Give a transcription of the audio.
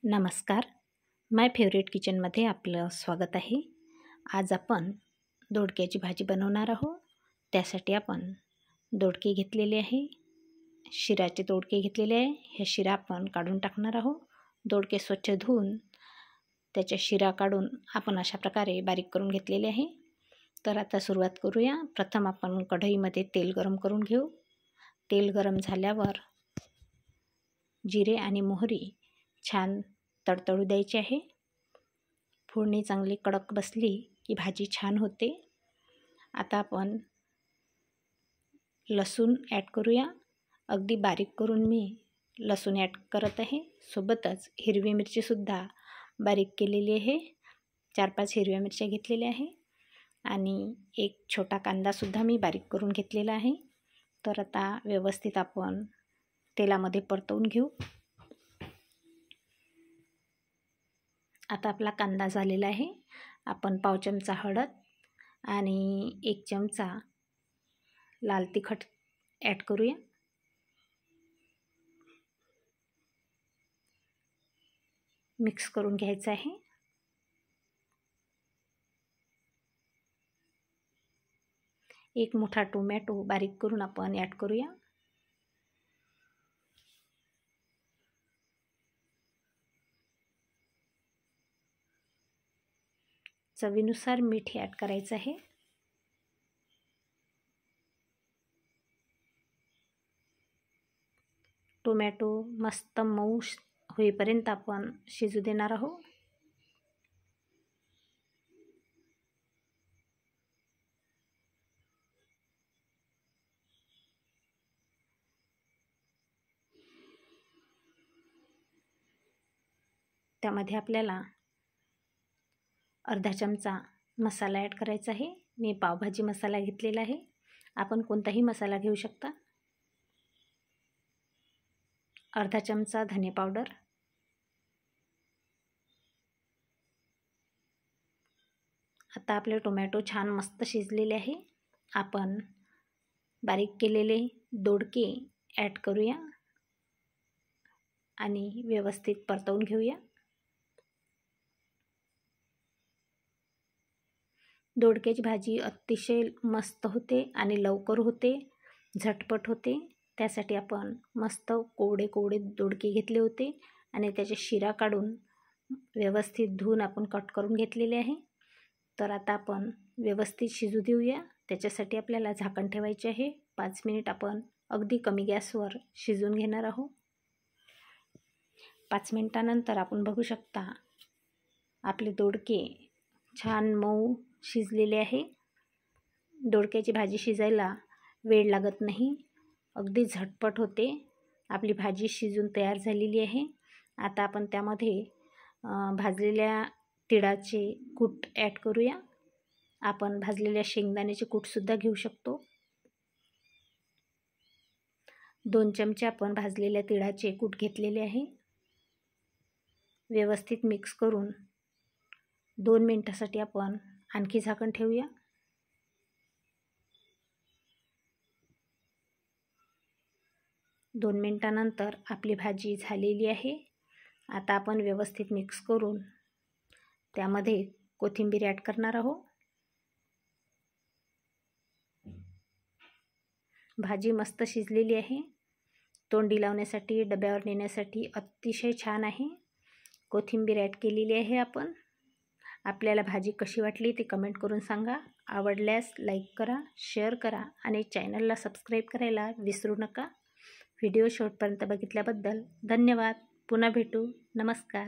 नमस्कार. माय फेवरेट किचनमध्ये आपलं स्वागत आहे. आज आपण दोडक्याची भाजी बनवणार आहोत. त्यासाठी आपण दोडके घेतलेले आहे, शिराचे दोडके घेतलेले आहे. हे शिरा आपण काढून टाकणार आहोत. दोडके स्वच्छ धुवून त्याच्या शिरा काढून आपण अशा प्रकारे बारीक करून घेतलेले आहे. तर आता सुरुवात करूया. प्रथम आपण कढईमध्ये तेल गरम करून घेऊ. तेल गरम झाल्यावर जिरे आणि मोहरी छान तडतडू द्यायची आहे. फोडणी चांगली कडक बसली की भाजी छान होते. आता आपण लसूण ॲड करूया. अगदी बारीक करून मी लसूण ॲड करत आहे. सोबतच हिरवी मिरचीसुद्धा बारीक केलेली आहे. 4-5 हिरव्या मिरच्या घेतलेल्या आहे आणि एक छोटा कांदासुद्धा मी बारीक करून घेतलेला आहे. तर आता व्यवस्थित आपण तेलामध्ये परतवून घेऊ. आता आपला कांदा झालेला आहे. आपण पाव चमचा हळद आणि 1 चमचा लाल तिखट ॲड करूया. मिक्स करून घ्यायचं आहे. एक मोठा टोमॅटो बारीक करून आपण ॲड करूया. चवीनुसार मीठ ॲड करायचं आहे. टोमॅटो मस्त मऊ होईपर्यंत आपण शिजू देणार आहोत. त्यामध्ये आपल्याला अर्धा चमचा मसाला ॲड करायचा आहे. मी पावभाजी मसाला घेतलेला आहे. आपण कोणताही मसाला घेऊ शकता. अर्धा चमचा धने पावडर, आता आपले टोमॅटो छान मस्त शिजलेले आहे. आपण बारीक केलेले दोडके ॲड करूया आणि व्यवस्थित परतवून घेऊया. दोडक्याची भाजी अतिशय मस्त होते आणि लवकर होते, झटपट होते. त्यासाठी आपण मस्त कोवडे कोवडे दोडके घेतले होते आणि त्याचे शिरा काढून व्यवस्थित धुवून आपण कट करून घेतलेले आहे. तर आता आपण व्यवस्थित शिजू देऊया. त्याच्यासाठी आपल्याला झाकण ठेवायचे आहे. 5 मिनिट आपण अगदी कमी गॅसवर शिजवून घेणार आहोत. 5 मिनिटानंतर आपण बघू शकता आपले दोडके छान मऊ शिजलेले आहे. दोडक्याची भाजी शिजायला वेळ लागत नाही, अगदी झटपट होते. आपली भाजी शिजून तयार झालेली आहे. आता आपण त्यामध्ये भाजलेल्या तिळाचे कूट ॲड करूया. आपण भाजलेल्या शेंगदाण्याचे कूटसुद्धा घेऊ शकतो. 2 चमचे आपण भाजलेल्या तिळाचे कूट घेतलेले आहे. व्यवस्थित मिक्स करून 2 मिनिटासाठी आपण आणखी झाकण ठेवूया. दोन मिनिटानंतर आपली भाजी झालेली आहे. आता आपण व्यवस्थित मिक्स करून त्यामध्ये कोथिंबीर ॲड करणार आहोत. भाजी मस्त शिजलेली आहे. तोंडी लावण्यासाठी, डब्यावर नेण्यासाठी अतिशय छान आहे. कोथिंबीर ॲड केलेली आहे आपण. आपल्याला भाजी कशी वाटली ते कमेंट करून सांगा. आवडल्यास लाईक करा, शेअर करा आणि चॅनलला सबस्क्राईब करायला विसरू नका. व्हिडिओ शेवटपर्यंत बघितल्याबद्दल धन्यवाद. पुन्हा भेटू. नमस्कार.